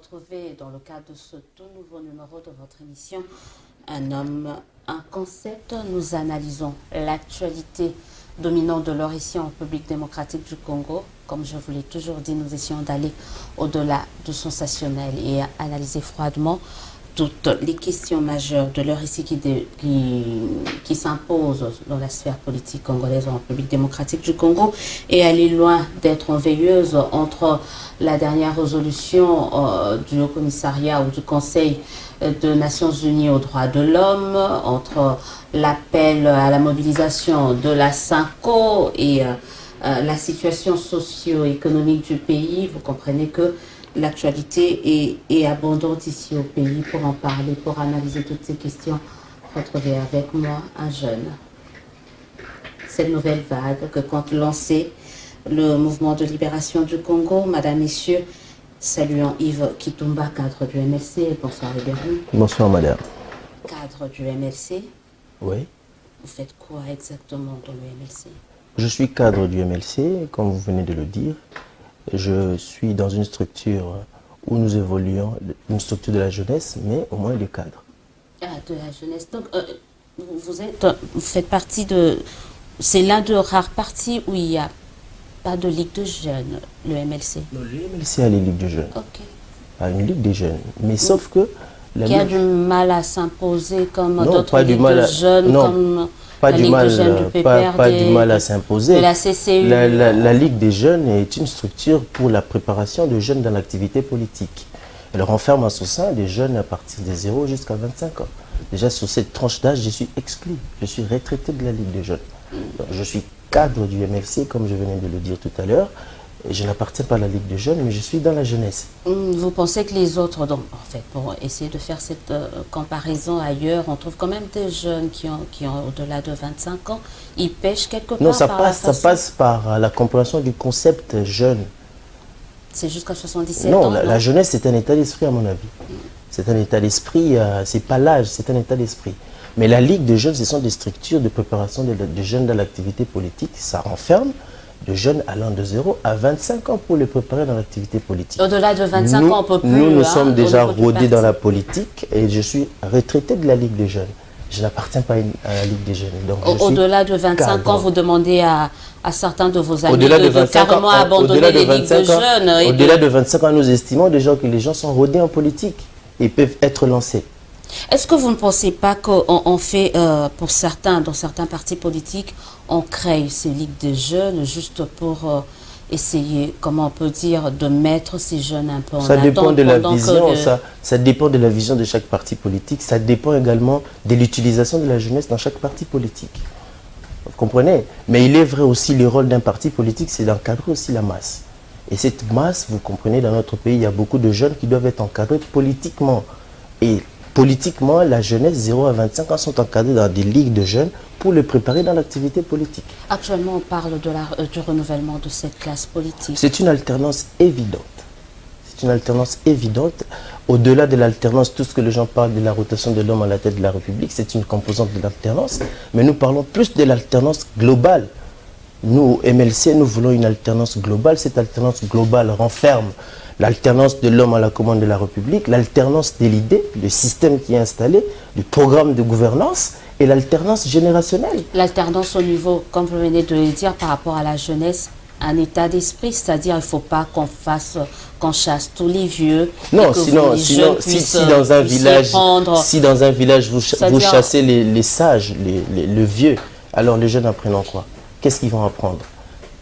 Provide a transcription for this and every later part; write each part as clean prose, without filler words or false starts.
retrouver dans le cadre de ce tout nouveau numéro de votre émission Un homme, un concept. Nous analysons l'actualité dominante de l'heure ici en République démocratique du Congo. Comme je vous l'ai toujours dit, nous essayons d'aller au-delà du sensationnel et analyser froidement toutes les questions majeures de l'heure ici qui s'imposent dans la sphère politique congolaise en République démocratique du Congo et aller loin d'être en veilleuse entre la dernière résolution du Haut Commissariat ou du Conseil des Nations Unies aux droits de l'homme, entre l'appel à la mobilisation de la SYNCO et la situation socio-économique du pays. Vous comprenez que l'actualité est abondante ici au pays. Pour en parler, pour analyser toutes ces questions, retrouvez avec moi un jeune. Cette nouvelle vague que compte lancer le mouvement de libération du Congo. Madame, Messieurs, saluons Yves Kitumba, cadre du MLC. Bonsoir Libéré. Bonsoir madame. Cadre du MLC. Oui. Vous faites quoi exactement dans le MLC? Je suis cadre du MLC, comme vous venez de le dire. Je suis dans une structure où nous évoluons, une structure de la jeunesse, mais au moins du cadre. Ah, de la jeunesse. Donc, vous faites partie de... C'est l'un de rares partis où il n'y a pas de ligue de jeunes, le MLC. Non, le MLC a les ligues de jeunes. Ok. A une ligue des jeunes. Mais sauf que... Qui a du mal à s'imposer comme non, d'autres pas du ligues mal à... de jeunes, non, comme pas la du ligue mal, de jeunes du PPRD, pas du mal à s'imposer. de la CCU. La Ligue des jeunes est une structure pour la préparation de jeunes dans l'activité politique. Elle renferme en son sein des jeunes à partir de 0 jusqu'à 25 ans. Déjà, sur cette tranche d'âge, je suis exclu. Je suis retraité de la Ligue des jeunes. Donc, je suis cadre du MLC, comme je venais de le dire tout à l'heure. Et je n'appartiens pas à la Ligue des jeunes, mais je suis dans la jeunesse. Vous pensez que les autres, donc, en fait, pour essayer de faire cette comparaison ailleurs, on trouve quand même des jeunes qui ont au-delà de 25 ans, ils pêchent quelque part. Non, ça passe par la compréhension du concept jeune. C'est jusqu'à 77 non, ans. La jeunesse, c'est un état d'esprit, à mon avis. C'est un état d'esprit, c'est pas l'âge, c'est un état d'esprit. Mais la Ligue des jeunes, ce sont des structures de préparation de jeunes dans l'activité politique. Ça renferme de jeunes allant de 0 à 25 ans pour les préparer dans l'activité politique. Au-delà de 25 ans, on peut plus. Nous sommes déjà rodés dans la politique et je suis retraité de la Ligue des jeunes. Je n'appartiens pas à la Ligue des jeunes. Au-delà de 25 ans, vous demandez à certains de vos amis de carrément abandonner les ligues de jeunes. Au-delà de 25 ans, nous estimons déjà que les gens sont rodés en politique et peuvent être lancés. Est-ce que vous ne pensez pas qu'on fait, pour certains, dans certains partis politiques, on crée ces ligues de jeunes juste pour essayer, comment on peut dire, de mettre ces jeunes un peu en attente? Ça dépend de la vision, ça dépend de la vision de chaque parti politique. Ça dépend également de l'utilisation de la jeunesse dans chaque parti politique. Vous comprenez? Mais il est vrai aussi, le rôle d'un parti politique, c'est d'encadrer aussi la masse. Et cette masse, vous comprenez, dans notre pays, il y a beaucoup de jeunes qui doivent être encadrés politiquement. Et politiquement, la jeunesse 0 à 25 ans sont encadrés dans des ligues de jeunes pour les préparer dans l'activité politique. Actuellement, on parle du renouvellement de cette classe politique. C'est une alternance évidente. C'est une alternance évidente. Au-delà de l'alternance, tout ce que les gens parlent de la rotation de l'homme à la tête de la République, c'est une composante de l'alternance. Mais nous parlons plus de l'alternance globale. Nous, au MLC, nous voulons une alternance globale. Cette alternance globale renferme l'alternance de l'homme à la commande de la République, l'alternance de l'idée, le système qui est installé, le programme de gouvernance et l'alternance générationnelle. L'alternance au niveau, comme vous venez de le dire, par rapport à la jeunesse, un état d'esprit, c'est-à-dire il ne faut pas qu'on chasse tous les vieux. Non, sinon si dans un village vous chassez les sages, les vieux, alors les jeunes apprennent quoi? Qu'est-ce qu'ils vont apprendre?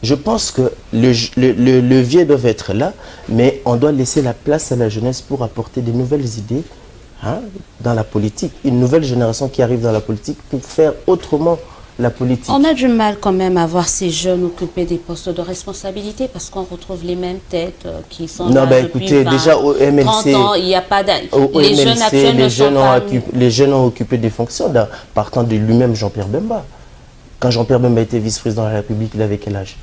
Je pense que le vieux doit être là, mais on doit laisser la place à la jeunesse pour apporter de nouvelles idées dans la politique. Une nouvelle génération qui arrive dans la politique pour faire autrement la politique. On a du mal quand même à voir ces jeunes occuper des postes de responsabilité parce qu'on retrouve les mêmes têtes qui sont là depuis 20, déjà au MLC, 30 ans, il n'y a pas les jeunes actuels ne sont pas... Les jeunes ont occupé des fonctions, partant de lui-même Jean-Pierre Bemba. Quand Jean-Pierre Bemba était vice-président de la République, il avait quel âge?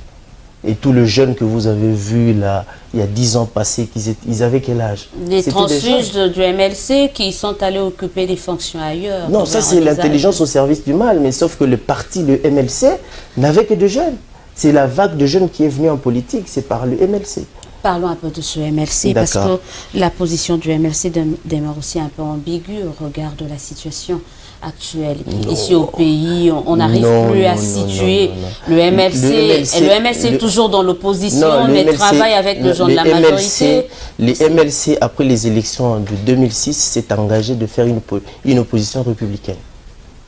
Et tous les jeunes que vous avez vus là, il y a 10 ans passés, ils avaient quel âge? Les transfuges du MLC qui sont allés occuper des fonctions ailleurs. Non, ça c'est l'intelligence au service du mal, mais sauf que le parti, le MLC, n'avait que de jeunes. C'est la vague de jeunes qui est venue en politique, c'est par le MLC. Parlons un peu de ce MLC, parce que la position du MLC demeure aussi un peu ambiguë au regard de la situation actuelle. Non. Ici au pays, on n'arrive plus à situer le MLC. Le MLC est toujours dans l'opposition, mais travaille avec les gens de la majorité. Les MLC, après les élections de 2006, s'est engagé de faire une opposition républicaine.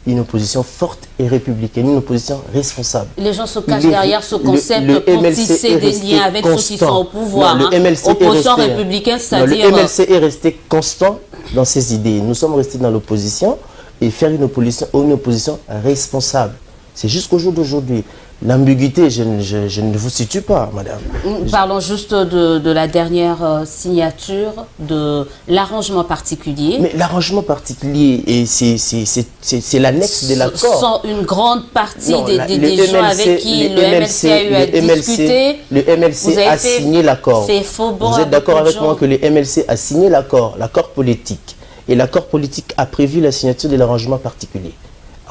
Une opposition forte et républicaine, une opposition responsable. Les gens se cachent derrière ce concept pour tisser des liens avec ceux qui sont au pouvoir. Non, opposition républicaine, c'est-à-dire... Le MLC est resté constant dans ses idées. Nous sommes restés dans l'opposition et faire une opposition responsable. C'est jusqu'au jour d'aujourd'hui. L'ambiguïté, je ne vous situe pas, madame. Parlons juste de la dernière signature de l'arrangement particulier. Mais l'arrangement particulier, c'est l'annexe de l'accord. Sont une grande partie des gens avec qui le MLC a eu à discuter. Le MLC a signé l'accord. Vous êtes d'accord avec moi que le MLC a signé l'accord politique. Et l'accord politique a prévu la signature de l'arrangement particulier.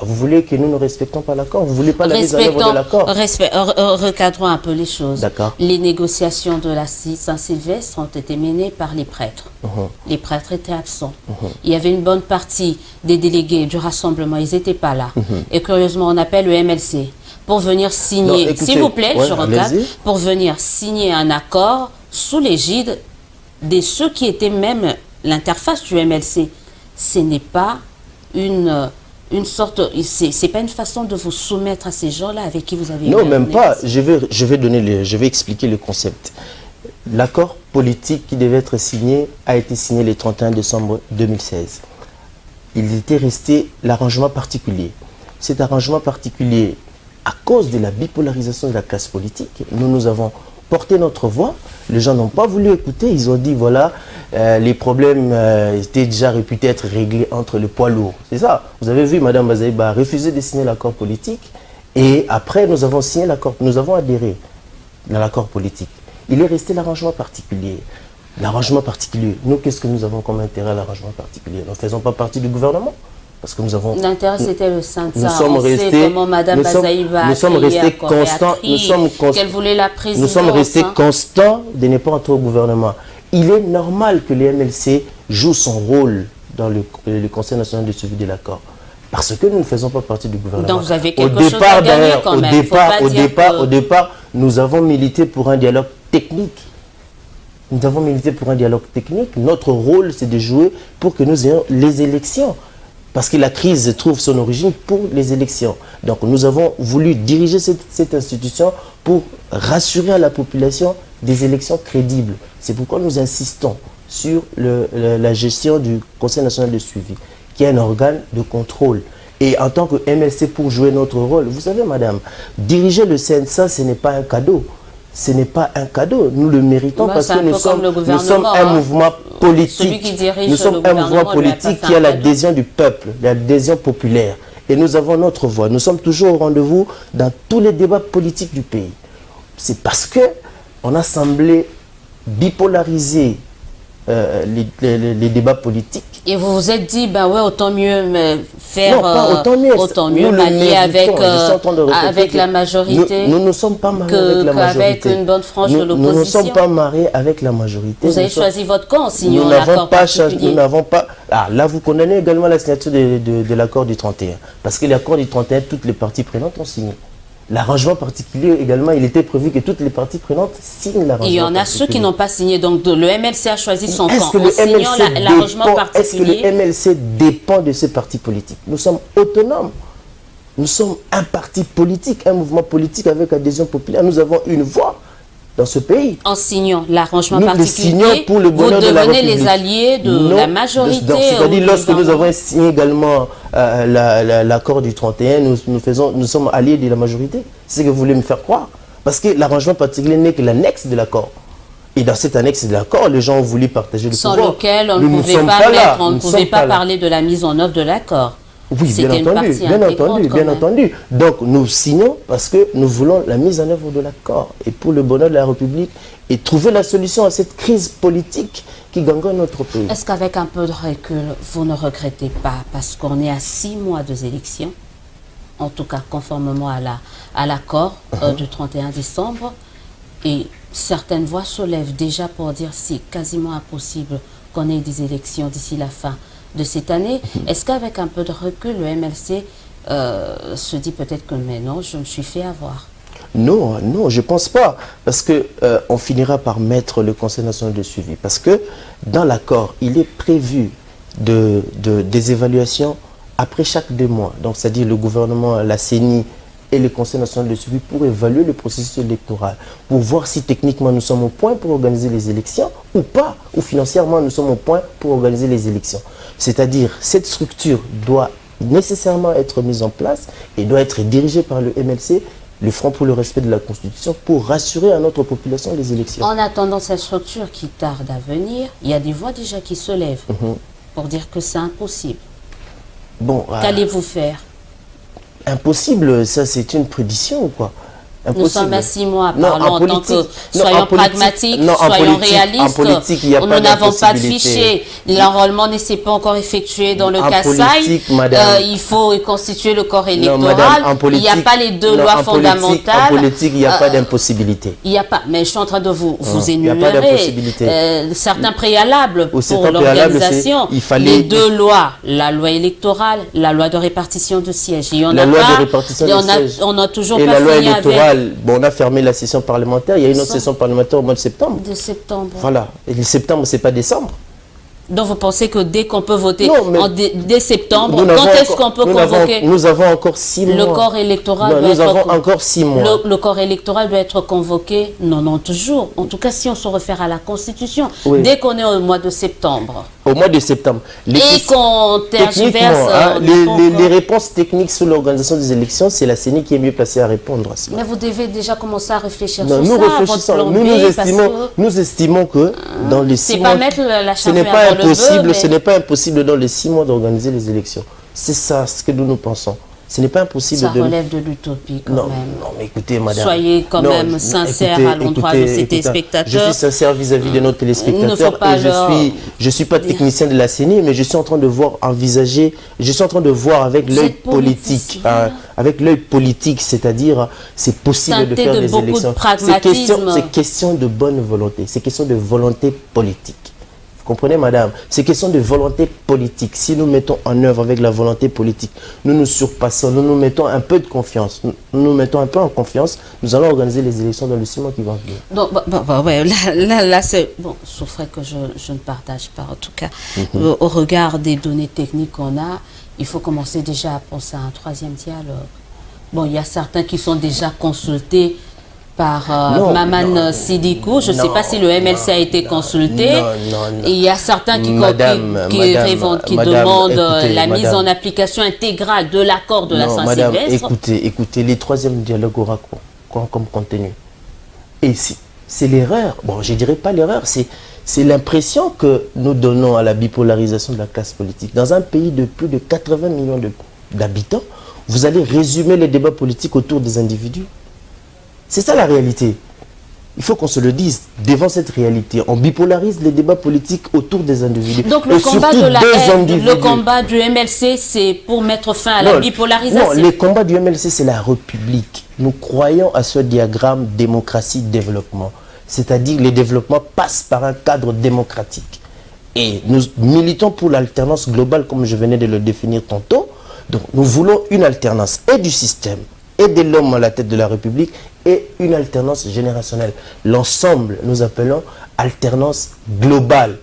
Vous voulez que nous ne respectons pas l'accord? Vous ne voulez pas la mise en œuvre de l'accord? Recadrons un peu les choses. Les négociations de la Saint-Sylvestre ont été menées par les prêtres. Les prêtres étaient absents. Il y avait une bonne partie des délégués du rassemblement, ils n'étaient pas là. Et curieusement, on appelle le MLC pour venir signer, s'il vous plaît, je recadre, pour venir signer un accord sous l'égide de ceux qui étaient même l'interface du MLC. Ce n'est pas une sorte, c'est pas une façon de vous soumettre à ces gens-là avec qui vous avez... Non, même pas. Je vais expliquer le concept. L'accord politique qui devait être signé a été signé le 31 décembre 2016. Il était resté l'arrangement particulier. Cet arrangement particulier, à cause de la bipolarisation de la classe politique, nous avons porté notre voix. Les gens n'ont pas voulu écouter. Ils ont dit, voilà, les problèmes étaient déjà réputés être réglés entre les poids lourds. C'est ça. Vous avez vu, Mme Bazaïba a refusé de signer l'accord politique. Et après, nous avons signé l'accord. Nous avons adhéré à l'accord politique. Il est resté l'arrangement particulier. L'arrangement particulier. Nous, qu'est-ce que nous avons comme intérêt à l'arrangement particulier? Nous ne faisons pas partie du gouvernement. Parce que nous avons... L'intérêt, c'était le Saint-Sa. Nous sommes restés... Mme Bazaïba nous sommes restés constants. Qu'elle voulait la présidence. Nous sommes restés constants de ne pas entrer au gouvernement. Il est normal que les MLC jouent son rôle dans le Conseil national de suivi de l'accord. Parce que nous ne faisons pas partie du gouvernement. Donc vous avez quelque chose à gagner quand même. Au départ, nous avons milité pour un dialogue technique. Nous avons milité pour un dialogue technique. Notre rôle, c'est de jouer pour que nous ayons les élections. Parce que la crise trouve son origine pour les élections. Donc nous avons voulu diriger cette institution pour rassurer à la population des élections crédibles. C'est pourquoi nous insistons sur la gestion du Conseil national de suivi, qui est un organe de contrôle. Et en tant que MLC, pour jouer notre rôle, vous savez, madame, diriger le CNSA, ce n'est pas un cadeau. Ce n'est pas un cadeau. Nous le méritons parce que nous sommes un mouvement politique. Nous sommes un mouvement politique qui a l'adhésion du peuple, l'adhésion populaire. Et nous avons notre voix. Nous sommes toujours au rendez-vous dans tous les débats politiques du pays. C'est parce qu'on a semblé bipolariser les débats politiques. Et vous vous êtes dit, ben ouais, autant mieux faire, non, pas autant mieux m'allier avec la majorité. Nous ne sommes pas mariés avec la majorité. Une bonne frange de l'opposition. Nous ne sommes pas mariés avec la majorité. Vous avez choisi votre camp en signant l'accord particulier. Nous n'avons pas... Ah, là, vous condamnez également la signature de l'accord du 31. Parce que l'accord du 31, toutes les parties prenantes ont signé. L'arrangement particulier également, il était prévu que toutes les parties prenantes signent l'arrangement. Il y en a ceux qui n'ont pas signé, donc le MLC a choisi son camp en signant l'arrangement particulier. Est-ce que le MLC dépend de ces partis politiques? Nous sommes autonomes. Nous sommes un parti politique, un mouvement politique avec adhésion populaire. Nous avons une voix dans ce pays. En signant l'arrangement particulier, pour le bonheur vous de la devenez République. Les alliés de la majorité. C'est-à-dire lorsque nous avons signé également l'accord du 31, nous sommes alliés de la majorité. C'est ce que vous voulez me faire croire. Parce que l'arrangement particulier n'est que l'annexe de l'accord. Et dans cette annexe de l'accord, les gens ont voulu partager le pouvoir. Sans lequel on ne pouvait pas parler de la mise en œuvre de l'accord. Oui, bien entendu. Donc nous signons parce que nous voulons la mise en œuvre de l'accord et pour le bonheur de la République et trouver la solution à cette crise politique qui gangrène notre pays. Est-ce qu'avec un peu de recul, vous ne regrettez pas, parce qu'on est à 6 mois des élections, en tout cas conformément à l'accord du 31 décembre, et certaines voix se lèvent déjà pour dire c'est quasiment impossible qu'on ait des élections d'ici la fin de cette année. Est-ce qu'avec un peu de recul, le MLC se dit peut-être que mais non, je me suis fait avoir? Non, non, je ne pense pas. Parce que on finira par mettre le Conseil national de suivi. Parce que dans l'accord, il est prévu des évaluations après chaque 2 mois. Donc, c'est-à-dire le gouvernement, la CENI et le Conseil national de suivi pour évaluer le processus électoral, pour voir si techniquement nous sommes au point pour organiser les élections ou pas, ou financièrement nous sommes au point pour organiser les élections. C'est-à-dire, cette structure doit nécessairement être mise en place et doit être dirigée par le MLC, le Front pour le respect de la Constitution, pour rassurer à notre population les élections. En attendant cette structure qui tarde à venir, il y a des voix déjà qui se lèvent pour dire que c'est impossible. Bon, qu'allez-vous faire? Impossible, ça c'est une prédiction ou quoi? Impossible. Nous sommes à 6 mois, Non, parlons en tant que... Soyons pragmatiques, soyons réalistes. En politique, il n'y a pas nous n'avons pas de d'impossibilité. fichier. L'enrôlement ne s'est pas encore effectué dans le En Kassai. politique, madame. Il faut constituer le corps Non, électoral. madame, en politique, il n'y a pas les deux non, lois en fondamentales. En politique, il n'y a pas d'impossibilité. Il n'y a pas, mais je suis en train de vous Il n'y a pas énumérer d'impossibilité. certains préalables pour certains l'organisation. préalables, il fallait- Les 2 lois, la loi électorale, la loi de répartition de sièges. Il y en La a loi pas, de répartition et des on a- sièges. on n'a toujours Et pas la loi fini avec électorale, bon, on a fermé la session parlementaire, il y a une autre session parlementaire au mois de septembre. de septembre. Voilà. Et le septembre, c'est pas décembre. Donc vous pensez que dès qu'on peut voter Non, mais dès septembre, Nous quand n'avons est-ce encore- qu'on peut nous n'avons- convoquer Nous avons encore 6 mois. le corps électoral Non, doit nous être avons encore 6 mois. le corps électoral doit être convoqué 90 jours. En tout cas, si on se réfère à la Constitution, Oui. dès qu'on est au mois de septembre Au mois de septembre. Les et questions- qu'on tergiverse, Techniquement, hein, on n'est pas encore- les réponses techniques sur l'organisation des élections, c'est la CENI qui est mieux placée à répondre à cela. Mais vous devez déjà commencer à réfléchir Non, sur nous ça, votre réfléchissons, plan nous, B, nous, parce estimons, que nous estimons que dans les 6 c'est mois, pas mettre la ce charrue n'est pas avant le bœuf, impossible, mais- ce n'est pas impossible dans les 6 mois d'organiser les élections. C'est ça ce que nous pensons. Ce n'est pas impossible ça de... relève de l'utopie quand Non, même. non, mais écoutez, madame. Soyez quand Non, même sincère à l'endroit de ces téléspectateurs. Je suis sincère vis-à-vis de nos téléspectateurs. Il ne faut pas et leur je suis pas technicien de la CENI, mais je suis en train de voir envisager, je suis en train de voir avec Vous l'œil êtes politicien. politique, avec l'œil politique, c'est-à-dire c'est possible de Teinté faire de des beaucoup de élections. pragmatisme. C'est question de bonne volonté, c'est question de volonté politique. Vous comprenez, madame? C'est question de volonté politique. Si nous mettons en œuvre avec la volonté politique, nous nous surpassons, nous nous mettons un peu de confiance, nous mettons un peu en confiance, nous allons organiser les élections dans le 6 mois qui vont venir. Donc, ouais, là c'est... Bon, sauf que je ne partage pas, en tout cas. Au regard des données techniques qu'on a, il faut commencer déjà à penser à un 3e dialogue. Bon, il y a certains qui sont déjà consultés par Non, Maman non, Sidikou. Je ne sais non, pas si le MLC a été consulté. non. Et il y a certains qui Madame, demandent écoutez, la mise madame. en application intégrale de l'accord de la Non, madame, Saint-Sylvestre. écoutez, les 3e dialogues aura quoi comme contenu? Et c'est l'erreur, bon, je dirais pas l'erreur, c'est l'impression que nous donnons à la bipolarisation de la classe politique. Dans un pays de plus de 80 millions d'habitants, vous allez résumer les débats politiques autour des individus. C'est ça la réalité. Il faut qu'on se le dise, devant cette réalité, on bipolarise les débats politiques autour des individus. Donc Et le combat surtout de la des haine, individus. le combat du MLC, c'est pour mettre fin à la Non, bipolarisation. Non, les combats du MLC, c'est la République. Nous croyons à ce diagramme démocratie-développement. C'est-à-dire le développement passe par un cadre démocratique. Et nous militons pour l'alternance globale, comme je venais de le définir tantôt. Donc nous voulons une alternance et du système et de l'homme à la tête de la République et une alternance générationnelle. L'ensemble, nous appelons alternance globale.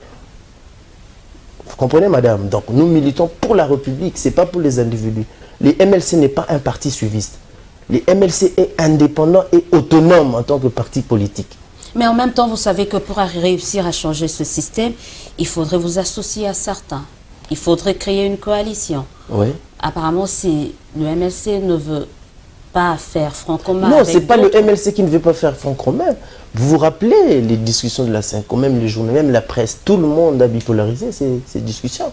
Vous comprenez, madame? Donc, nous militons pour la République, ce n'est pas pour les individus. Les MLC n'est pas un parti suiviste. Les MLC est indépendant et autonome en tant que parti politique. Mais en même temps, vous savez que pour réussir à changer ce système, il faudrait vous associer à certains. Il faudrait créer une coalition. Oui. Apparemment, si le MLC ne veut pas faire front commun Non, avec ce n'est pas le d'autres, MLC qui ne veut pas faire front commun. Vous vous rappelez les discussions de la Synco, même les journaux, même la presse, tout le monde a bipolarisé ces discussions.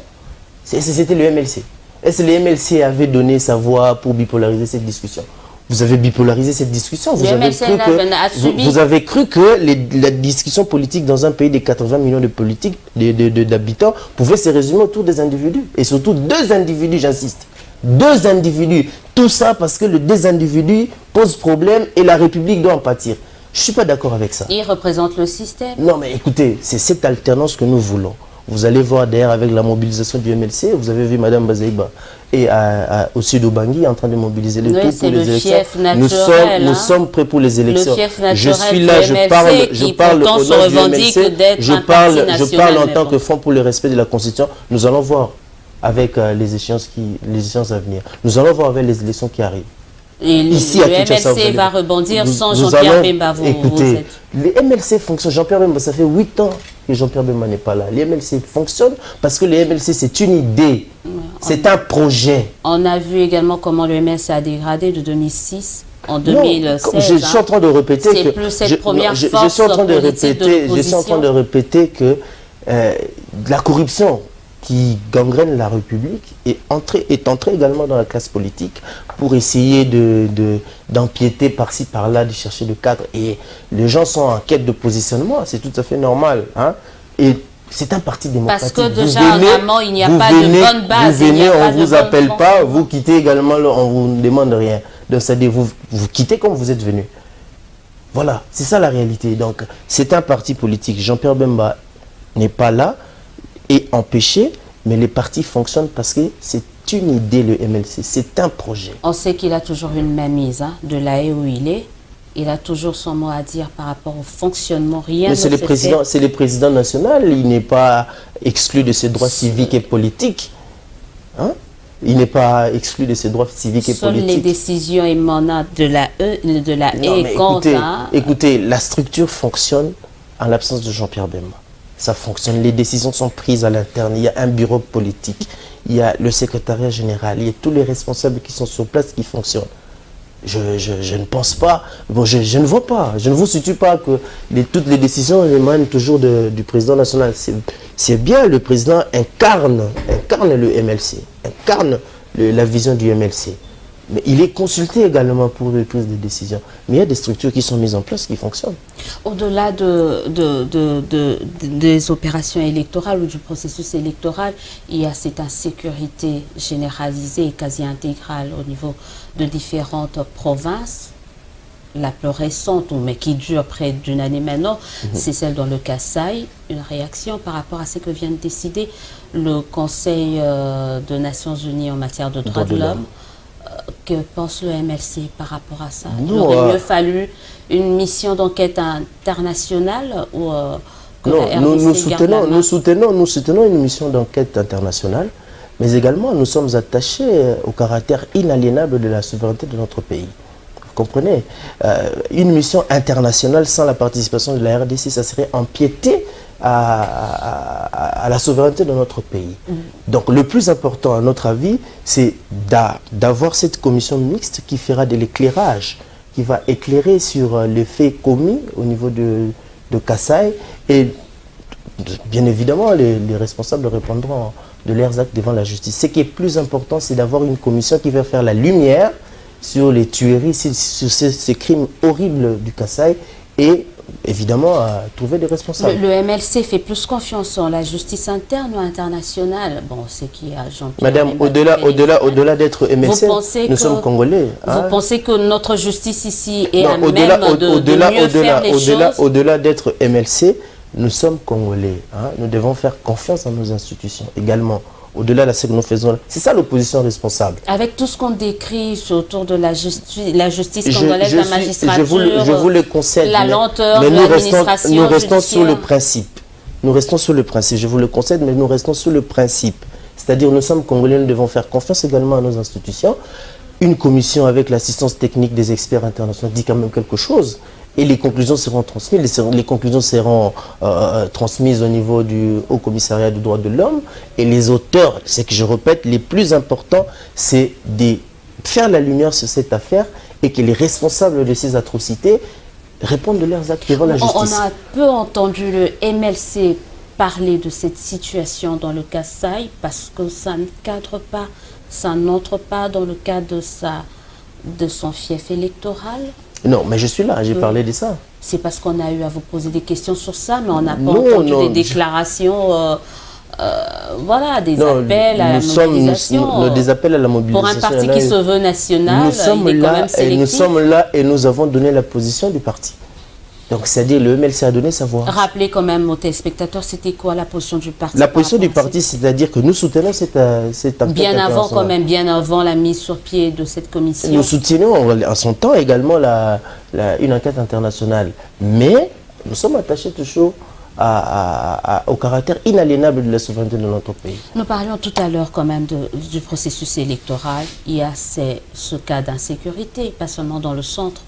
C'était le MLC. Est-ce que le MLC avait donné sa voix pour bipolariser cette discussion? Vous avez bipolarisé cette discussion. Vous avez cru que la discussion politique dans un pays de 80 millions d'habitants pouvait se résumer autour des individus. Et surtout 2 individus, j'insiste. 2 individus. Tout ça parce que le 2 individus pose problème et la République doit en pâtir. Je ne suis pas d'accord avec ça. Il représente le système. Non, mais écoutez, c'est cette alternance que nous voulons. Vous allez voir d'ailleurs avec la mobilisation du MLC, vous avez vu Mme Bazaïba et au sud Bangui en train de mobiliser les troupes pour les élections. Nous sommes prêts pour les élections. Le fief naturel je suis là, du MLC, je parle au nom du MLC, je parle en tant que Front pour le respect de la Constitution. Nous allons voir avec les échéances à venir. Nous allons voir avec les élections qui arrivent. Et ici, le MLC va rebondir sans Jean-Pierre Bemba. Écoutez, les MLC fonctionnent. Jean-Pierre Bemba, ça fait 8 ans que Jean-Pierre Bemba n'est pas là. Les MLC fonctionnent parce que les MLC, c'est une idée. C'est un projet. On a vu également comment le MLC a dégradé de 2006 en 2016. Je suis en train de répéter que... C'est plus cette première force je suis en train de répéter que la corruption qui gangrène la République est entrée également dans la classe politique pour essayer d'empiéter par-ci, par-là, de chercher le cadre. Et les gens sont en quête de positionnement, c'est tout à fait normal. Hein? Et c'est un parti démocratique. Parce que déjà, en amont, il n'y a pas de bonne base. Vous venez, on ne vous appelle pas, vous quittez également, on ne vous demande rien. Donc, c'est-à-dire, vous quittez comme vous êtes venu. Voilà, c'est ça la réalité. Donc, c'est un parti politique. Jean-Pierre Bemba n'est pas là et empêché, mais les partis fonctionnent parce que c'est une idée, le MLC, c'est un projet. On sait qu'il a toujours une mainmise, hein, de là où il est. Il a toujours son mot à dire par rapport au fonctionnement. Rien ne c'est le président national, il n'est pas exclu de ses droits civiques et politiques. Hein? Il n'est pas exclu de ses droits civiques et politiques. Seules les décisions émanant de la écoutez, la structure fonctionne en l'absence de Jean-Pierre Bemba. Ça fonctionne, les décisions sont prises à l'interne, il y a un bureau politique, il y a le secrétariat général, il y a tous les responsables qui sont sur place qui fonctionnent. Je ne pense pas, bon, je ne vois pas, je ne vous situe pas que toutes les décisions émanent toujours du président national. C'est bien, le président incarne le MLC, incarne la vision du MLC. Mais il est consulté également pour les prises de décision. Mais il y a des structures qui sont mises en place qui fonctionnent. Au-delà des opérations électorales ou du processus électoral, il y a cette insécurité généralisée et quasi intégrale au niveau de différentes provinces. La plus récente, mais qui dure près d'une année maintenant, c'est celle dans le Kasaï. Une réaction par rapport à ce que vient de décider le Conseil des Nations Unies en matière de droits de l'homme. Que pense le MLC par rapport à ça? Il aurait mieux fallu une mission d'enquête internationale ou nous soutenons une mission d'enquête internationale, mais également nous sommes attachés au caractère inaliénable de la souveraineté de notre pays. Vous comprenez? Une mission internationale sans la participation de la RDC, ça serait empiéter à la souveraineté de notre pays. Donc le plus important à notre avis, c'est d'avoir cette commission mixte qui fera de l'éclairage, qui va éclairer sur les faits commis au niveau de Kasaï, et bien évidemment les responsables répondront de leurs actes devant la justice. Ce qui est plus important, c'est d'avoir une commission qui va faire la lumière sur les tueries, sur ces crimes horribles du Kasaï, et évidemment à trouver des responsables. Le MLC fait plus confiance en la justice interne ou internationale? Bon, c'est qui a Jean-Pierre. Madame, au-delà d'être MLC, nous sommes Congolais. Vous pensez que notre justice ici est à même de mieux faire les choses? Au-delà d'être MLC, nous sommes Congolais. Hein. Nous devons faire confiance à nos institutions également. Au-delà de ce que nous faisons, c'est ça l'opposition responsable. Avec tout ce qu'on décrit autour de la justice congolaise, la magistrature, je vous le concède, la lenteur de l'administration nous restons sur le principe. Nous restons sur le principe. Je vous le concède, mais nous restons sur le principe. C'est-à-dire, nous sommes Congolais, nous devons faire confiance également à nos institutions. Une commission avec l'assistance technique des experts internationaux dit quand même quelque chose. Et les conclusions seront transmises. Les conclusions seront transmises au niveau du Haut Commissariat du droit de l'homme. Et les auteurs, c'est que je répète, les plus importants, c'est de faire la lumière sur cette affaire et que les responsables de ces atrocités répondent de leurs actes devant la justice. On a peu entendu le MLC parler de cette situation dans le Kasaï parce que ça ne cadre pas, ça n'entre pas dans le cadre de son fief électoral. Non, mais je suis là, j'ai parlé de ça. C'est parce qu'on a eu à vous poser des questions sur ça, mais on n'a pas entendu des déclarations, voilà, des appels à la mobilisation. Des appels à la mobilisation. Pour un parti qui se veut national, il est quand même sélectif. Nous sommes là et nous avons donné la position du parti. Donc, c'est-à-dire, le MLC a donné sa voix. Rappelez quand même aux téléspectateurs, c'était quoi la position du parti? La position du parti, c'est-à-dire que nous soutenons cette enquête bien avant, quand internationale. même, bien avant la mise sur pied de cette commission. Nous soutenons en son temps également une enquête internationale. Mais nous sommes attachés toujours au caractère inaliénable de la souveraineté de notre pays. Nous parlions tout à l'heure quand même du processus électoral. Il y a ce cas d'insécurité, pas seulement dans le centre,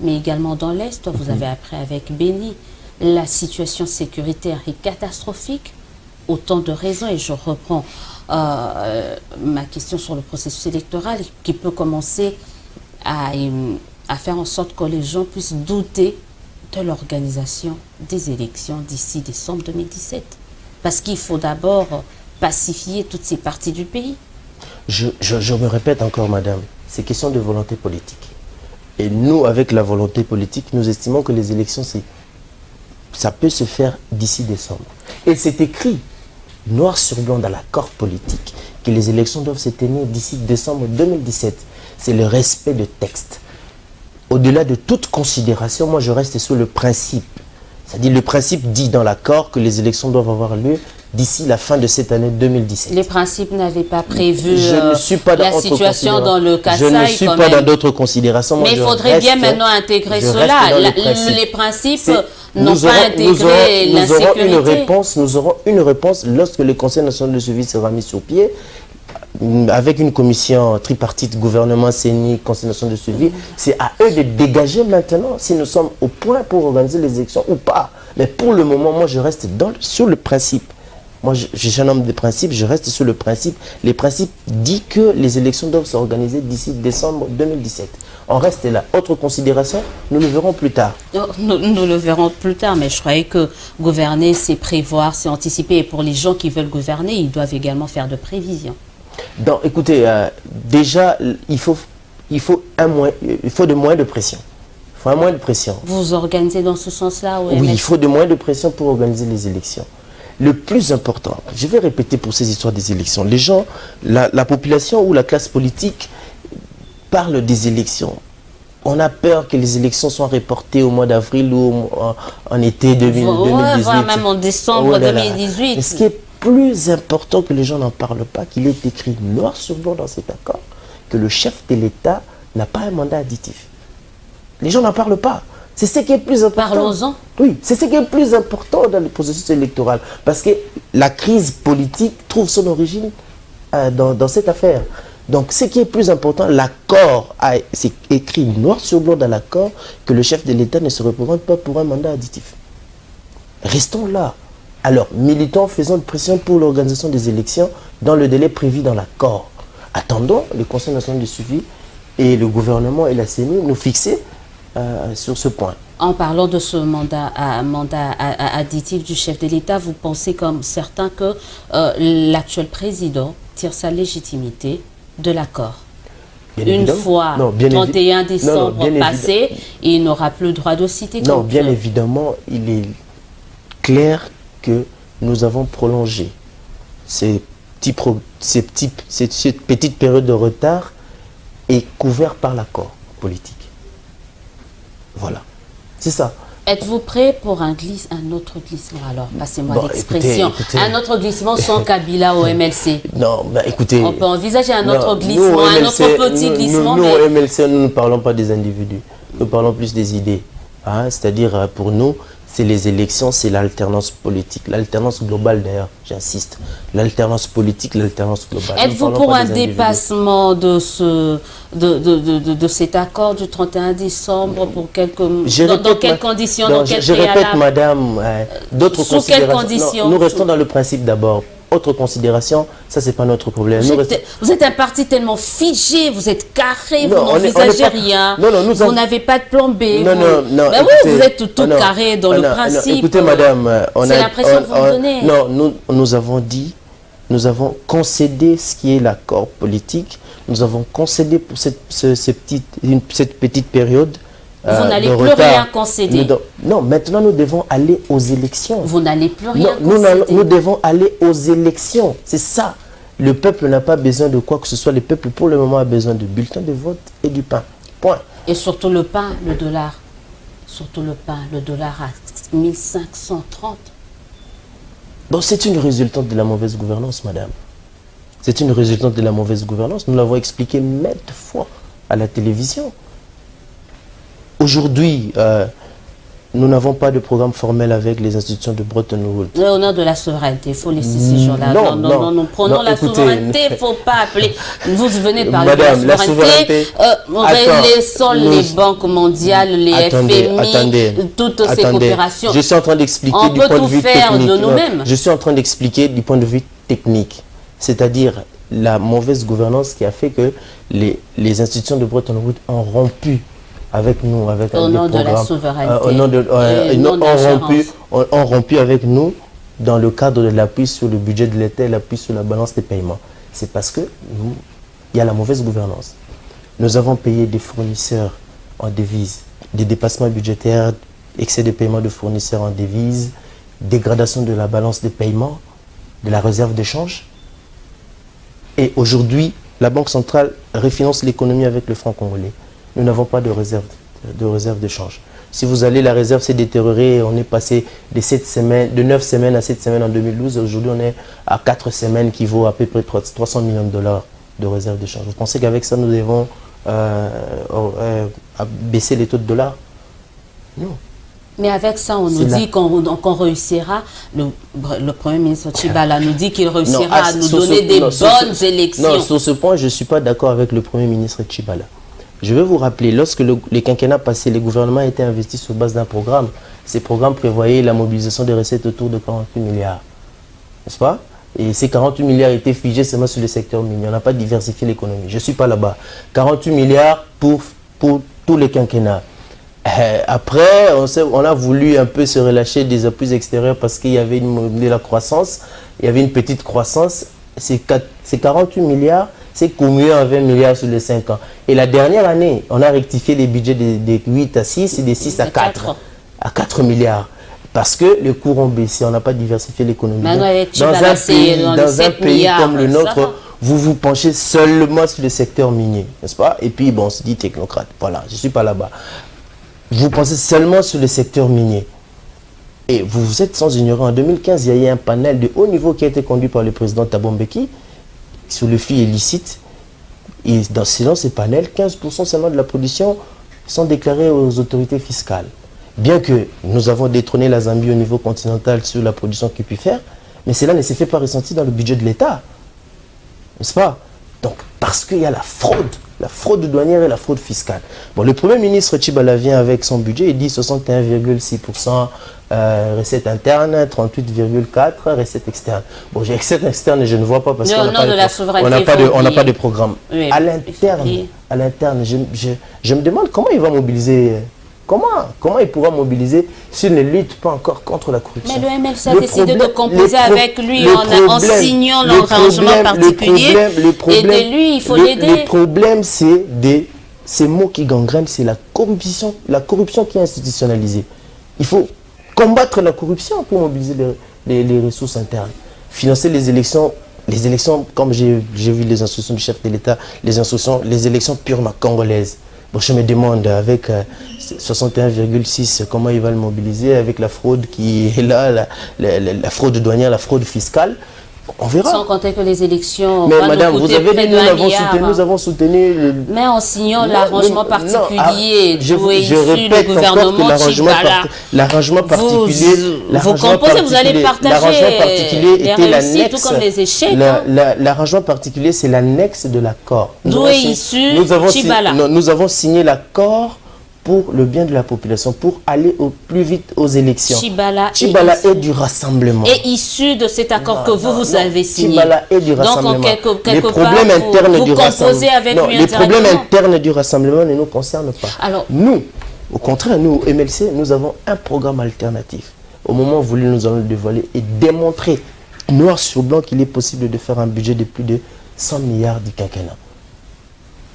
mais également dans l'Est. Vous avez appris avec Béni. La situation sécuritaire est catastrophique. Autant de raisons, et je reprends ma question sur le processus électoral, qui peut commencer à faire en sorte que les gens puissent douter de l'organisation des élections d'ici décembre 2017. Parce qu'il faut d'abord pacifier toutes ces parties du pays. Je me répète encore, madame, c'est question de volonté politique. Et nous, avec la volonté politique, nous estimons que les élections, ça peut se faire d'ici décembre. Et c'est écrit, noir sur blanc dans l'accord politique, que les élections doivent se tenir d'ici décembre 2017. C'est le respect de texte. Au-delà de toute considération, moi je reste sur le principe. C'est-à-dire le principe dit dans l'accord que les élections doivent avoir lieu d'ici la fin de cette année 2017. Les principes n'avaient pas prévu je ne suis pas dans la situation dans le Kasaï. Je ne suis pas dans d'autres considérations. Mais il faudrait bien maintenant intégrer cela. Les principes n'ont pas intégré l'insécurité. Nous aurons une réponse lorsque le Conseil national de suivi sera mis sur pied, avec une commission tripartite, gouvernement, CENI, Conseil national de suivi. C'est à eux de dégager maintenant si nous sommes au point pour organiser les élections ou pas. Mais pour le moment, moi je reste sur le principe. Moi, je suis un homme de principe, je reste sur le principe. Les principes disent que les élections doivent s'organiser d'ici décembre 2017. On reste là. Autre considération, nous le verrons plus tard. Nous le verrons plus tard, mais je croyais que gouverner, c'est prévoir, c'est anticiper. Et pour les gens qui veulent gouverner, ils doivent également faire de prévisions. Donc, écoutez, déjà, il faut de moyens de pression. Il faut un moyen de pression. Vous organisez dans ce sens-là? Oui, il faut de moyens de pression pour organiser les élections. Le plus important, je vais répéter pour ces histoires des élections, les gens, la population ou la classe politique parle des élections. On a peur que les élections soient reportées au mois d'avril ou en été 2018. Voire même en décembre 2018. Mais ce qui est plus important que les gens n'en parlent pas, qu'il est écrit noir sur blanc dans cet accord, que le chef de l'État n'a pas un mandat additif. Les gens n'en parlent pas. C'est ce qui est plus important. Parlons-en. Oui, c'est ce qui est plus important dans le processus électoral. Parce que la crise politique trouve son origine dans cette affaire. Donc, ce qui est plus important, l'accord, c'est écrit noir sur blanc dans l'accord que le chef de l'État ne se représente pas pour un mandat additif. Restons là. Alors, militants, faisons une pression pour l'organisation des élections dans le délai prévu dans l'accord. Attendons le Conseil national de suivi et le gouvernement et la CENI nous fixer sur ce point. En parlant de ce mandat additif du chef de l'État, vous pensez comme certains que l'actuel président tire sa légitimité de l'accord? Une fois 31 décembre passé, il n'aura plus le droit de citer. Non, bien évidemment, il est clair que nous avons prolongé cette petite période de retard est couverte par l'accord politique. Voilà, c'est ça. Êtes-vous prêt pour un autre glissement alors? Passez-moi l'expression. Un autre glissement sans Kabila au MLC? Non, bah écoutez... On peut envisager un autre glissement, un autre petit glissement. Nous, au MLC, nous ne parlons pas des individus. Nous parlons plus des idées. Hein? C'est-à-dire, pour nous, c'est les élections, c'est l'alternance politique. L'alternance globale d'ailleurs, j'insiste. L'alternance politique, l'alternance globale. Êtes-vous pour un dépassement de cet accord du 31 décembre pour dans quelles conditions, dans quel Je répète, madame, d'autres considérations. Sous quelles conditions? Nous restons dans le principe d'abord. Autre considération, ça c'est pas notre problème. Vous êtes un parti tellement figé, vous êtes carré, vous n'envisagez rien, vous n'avez pas de plan B. Vous êtes tout carré dans le principe. Écoutez madame, c'est l'impression que vous me donnez. Non, nous avons dit, nous avons concédé ce qui est l'accord politique, nous avons concédé pour cette petite période. Vous n'allez plus rien concéder. Non, maintenant nous devons aller aux élections. Vous n'allez plus rien concéder. Nous devons aller aux élections. C'est ça. Le peuple n'a pas besoin de quoi que ce soit. Le peuple, pour le moment, a besoin de bulletins de vote et du pain. Point. Et surtout le pain, le dollar. surtout le pain, le dollar à 1530. Bon, c'est une résultante de la mauvaise gouvernance, madame. C'est une résultante de la mauvaise gouvernance. Nous l'avons expliqué maintes fois à la télévision. Aujourd'hui, nous n'avons pas de programme formel avec les institutions de Bretton Woods. Au nom de la souveraineté, il faut laisser ces gens-là. Non, nous prenons la souveraineté, il ne faut pas appeler. Vous venez de parler Madame, de la souveraineté. Laissons les banques mondiales, les FMI, toutes ces coopérations. Je suis en train d'expliquer du point de vue technique. Je suis en train d'expliquer du point de vue technique. C'est-à-dire la mauvaise gouvernance qui a fait que les institutions de Bretton Woods ont rompu avec nous, avec au nom de la souveraineté, ont rompu avec nous dans le cadre de l'appui sur le budget de l'État et l'appui sur la balance des paiements. C'est parce que il y a la mauvaise gouvernance. Nous avons payé des fournisseurs en devises, des dépassements budgétaires, excès de paiement de fournisseurs en devises, dégradation de la balance des paiements, de la réserve d'échange. Et aujourd'hui, la Banque centrale refinance l'économie avec le franc congolais. Nous n'avons pas de réserve d'échange. Si vous allez, la réserve s'est détériorée. On est passé de 9 semaines à 7 semaines en 2012. Aujourd'hui, on est à 4 semaines qui vaut à peu près 300 millions de dollars de réserve d'échange. Vous pensez qu'avec ça, nous devons baisser les taux de dollars? Non. Mais avec ça, on nous dit qu'on réussira. Le Premier ministre Tshibala nous dit qu'il réussira à nous donner des bonnes élections. Non, sur ce point, je ne suis pas d'accord avec le Premier ministre Tshibala. Je vais vous rappeler, lorsque les quinquennats passés, les gouvernements étaient investis sur base d'un programme. Ces programmes prévoyaient la mobilisation des recettes autour de 48 milliards. N'est-ce pas? Et ces 48 milliards étaient figés seulement sur le secteur minier. On n'a pas diversifié l'économie. Je ne suis pas là-bas. 48 milliards pour tous les quinquennats. Après, on a voulu un peu se relâcher des appuis extérieurs parce qu'il y avait de la croissance. Il y avait une petite croissance. Ces 48 milliards, c'est cumulé en 20 milliards sur les 5 ans. Et la dernière année, on a rectifié les budgets de 8 à 6 et de 6 à 4. À 4 milliards. Parce que les cours ont baissé, on n'a pas diversifié l'économie. Dans un pays comme le nôtre, vous vous penchez seulement sur le secteur minier, n'est-ce pas? Et puis, bon, on se dit technocrate. Voilà, je ne suis pas là-bas. Vous pensez seulement sur le secteur minier. Et vous êtes sans ignorer, en 2015, il y a eu un panel de haut niveau qui a été conduit par le président Thabo Mbeki sur le flux illicite. Et selon ces panels, 15% seulement de la production sont déclarés aux autorités fiscales. Bien que nous avons détrôné la Zambie au niveau continental sur la production qu'il peut faire, mais cela ne s'est fait pas ressentir dans le budget de l'État. N'est-ce pas? Donc, parce qu'il y a la fraude douanière et la fraude fiscale. Bon, le Premier ministre Tshibala vient avec son budget, il dit 61,6% recettes internes, 38,4% recettes externes. Bon, j'ai recettes externes et je ne vois pas parce qu'on n'a pas de programme. Oui. À l'interne, je me demande comment il va mobiliser. Comment il pourra mobiliser s'il ne lutte pas encore contre la corruption? Mais le MLC a décidé de composer avec lui en signant l'arrangement particulier. Et de lui, il faut l'aider. Le problème, c'est ces mots qui gangrènent, c'est la corruption qui est institutionnalisée. Il faut combattre la corruption pour mobiliser les ressources internes. Financer les élections, comme j'ai vu les instructions du chef de l'État, les élections purement congolaises. Bon, je me demande, avec 61,6, comment il va le mobiliser, avec la fraude qui est là, la fraude douanière, la fraude fiscale. On verra. Sans compter que les élections. Mais madame, vous avez dit nous avons soutenu mais en signant l'arrangement particulier d'où est issu le gouvernement l'arrangement particulier. Vous composez, vous allez partager. L'arrangement particulier était l'annexe. Tout comme les échecs. L'arrangement particulier, c'est l'annexe de l'accord. D'où est issu Tshibala. Nous avons signé l'accord pour le bien de la population, pour aller au plus vite aux élections. Tshibala est du rassemblement. Et issu de cet accord que vous avez signé. Tshibala est du rassemblement. Donc, les problèmes internes du rassemblement. Les problèmes internes du rassemblement ne nous concernent pas. Alors, nous, au contraire, nous, au MLC, nous avons un programme alternatif. Au moment voulu, nous allons le dévoiler et démontrer noir sur blanc qu'il est possible de faire un budget de plus de 100 milliards du quinquennat.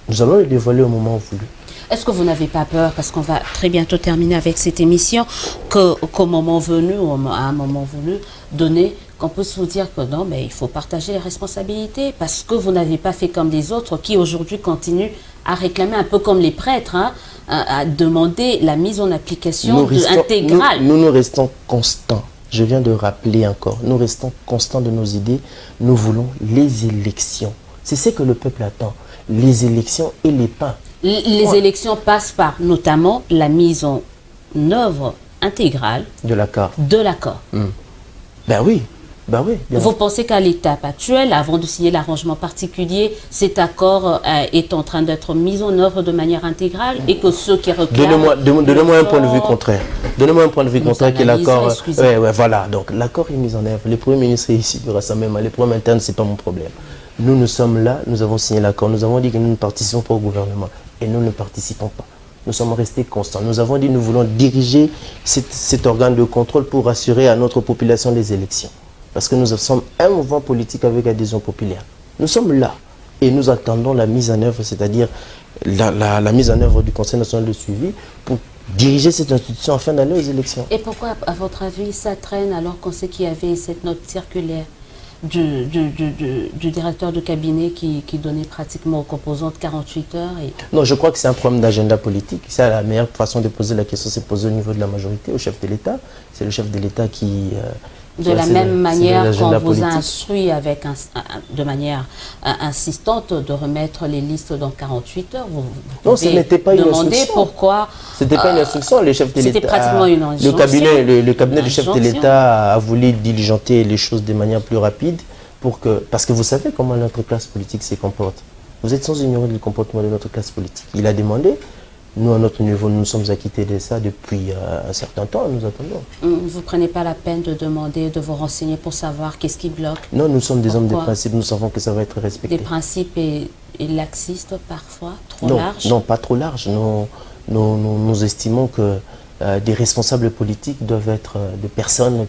Nous allons le dévoiler au moment voulu. Est-ce que vous n'avez pas peur, parce qu'on va très bientôt terminer avec cette émission, qu'au moment venu, ou à un moment voulu, qu'on puisse vous dire que non, mais il faut partager les responsabilités, parce que vous n'avez pas fait comme les autres qui aujourd'hui continuent à réclamer, un peu comme les prêtres, hein, à demander la mise en application intégrale. Nous restons constants. Je viens de rappeler encore, nous restons constants de nos idées. Nous voulons les élections. C'est ce que le peuple attend. Les élections et les pains. Les élections passent par notamment la mise en œuvre intégrale de l'accord. Ben oui. Vous pensez qu'à l'étape actuelle, avant de signer l'arrangement particulier, cet accord est en train d'être mis en œuvre de manière intégrale et que ceux qui réclament... Donnez-moi un point de vue contraire. Donnez-moi un point de vue contraire que l'accord... voilà. Donc l'accord est mis en œuvre. Le Premier ministre est ici, il y aura ça même. Les problèmes internes, ce n'est pas mon problème. Nous sommes là, nous avons signé l'accord. Nous avons dit que nous ne participons pas au gouvernement. Et nous ne participons pas. Nous sommes restés constants. Nous avons dit que nous voulons diriger cet organe de contrôle pour assurer à notre population les élections. Parce que nous sommes un mouvement politique avec adhésion populaire. Nous sommes là et nous attendons la mise en œuvre, c'est-à-dire la mise en œuvre du Conseil national de suivi pour diriger cette institution afin d'aller aux élections. Et pourquoi, à votre avis, ça traîne alors qu'on sait qu'il y avait cette note circulaire du directeur de cabinet qui donnait pratiquement aux composantes 48 heures Non, je crois que c'est un problème d'agenda politique. C'est la meilleure façon de poser la question, c'est de poser au niveau de la majorité, au chef de l'État. C'est le chef de l'État qui... De la même manière qu'on vous a instruit de manière insistante de remettre les listes dans 48 heures, vous non, ce n'était pas une instruction. Pourquoi ce n'était pas une instruction, le chef de l'État... C'était pratiquement une injonction. Le cabinet du chef de l'État a voulu diligenter les choses de manière plus rapide parce que vous savez comment notre classe politique se comporte. Vous êtes sans ignorer le comportement de notre classe politique. Il a demandé. Nous, à notre niveau, nous nous sommes acquittés de ça depuis un certain temps, nous attendons. Vous ne prenez pas la peine de demander, de vous renseigner pour savoir qu'est-ce qui bloque? Non, nous sommes des hommes de principe, nous savons que ça va être respecté. Des principes et laxistes parfois, trop larges? Non, pas trop larges. Nous estimons que des responsables politiques doivent être des personnes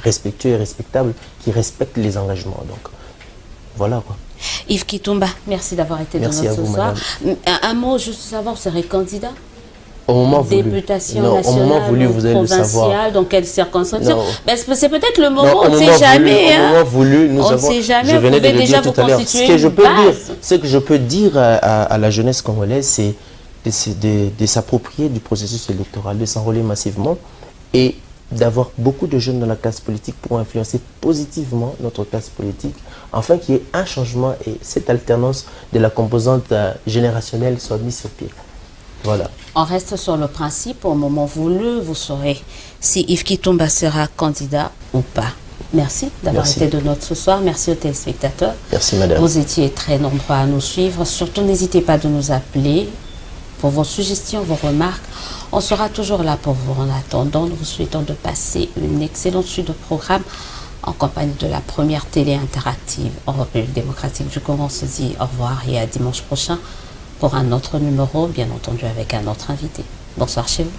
respectueuses et respectables, qui respectent les engagements. Donc, voilà quoi. Yves Kitumba, merci d'avoir été de notre ce soir. Un mot, juste savoir, vous serez candidat au moment voulu. Députation nationale, au moment voulu, vous allez le savoir. Dans quelles circonstances? C'est peut-être le moment, on ne sait jamais. Au moment voulu, nous avons... Je venais de le dire tout à l'heure. Ce que je peux dire à la jeunesse congolaise, c'est de s'approprier du processus électoral, de s'enrôler massivement et d'avoir beaucoup de jeunes dans la classe politique pour influencer positivement notre classe politique, afin qu'il y ait un changement et cette alternance de la composante générationnelle soit mise sur pied. Voilà. On reste sur le principe, au moment voulu, vous saurez si Yves Kitumba sera candidat ou pas. Merci d'avoir été de notre ce soir. Merci aux téléspectateurs. Merci madame. Vous étiez très nombreux à nous suivre. Surtout, n'hésitez pas de nous appeler pour vos suggestions, vos remarques. On sera toujours là pour vous. En attendant, nous vous souhaitons de passer une excellente suite de programmes en compagnie de la première télé interactive en République démocratique du Congo. On se dit au revoir et à dimanche prochain pour un autre numéro, bien entendu avec un autre invité. Bonsoir chez vous.